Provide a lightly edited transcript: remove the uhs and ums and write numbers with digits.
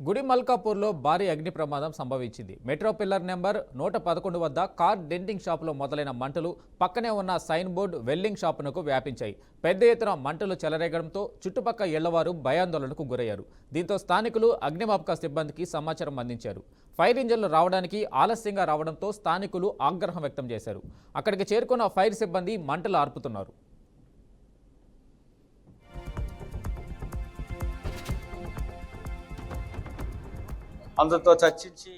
గుడిమల్కాపూర్లో భారీ అగ్ని ప్రమాదం సంభవించింది. మెట్రో పిల్లర్ నెంబర్ 111 వద్ద కార్ డెంటింగ్ షాపులో మొదలైన మంటలు పక్కనే ఉన్న సైన్ బోర్డు వెల్డింగ్ షాపునకు వ్యాపించాయి. పెద్ద ఎత్తున మంటలు చెలరేగడంతో చుట్టుపక్కల ఇళ్లవారు భయాందోళనకు గురయ్యారు. దీంతో స్థానికులు అగ్నిమాపక సిబ్బందికి సమాచారం అందించారు. ఫైర్ ఇంజన్లు రావడానికి ఆలస్యంగా రావడంతో స్థానికులు ఆగ్రహం వ్యక్తం చేశారు. అక్కడికి చేరుకున్న ఫైర్ సిబ్బంది మంటలు ఆర్పుతున్నారు. అందరితో చర్చించి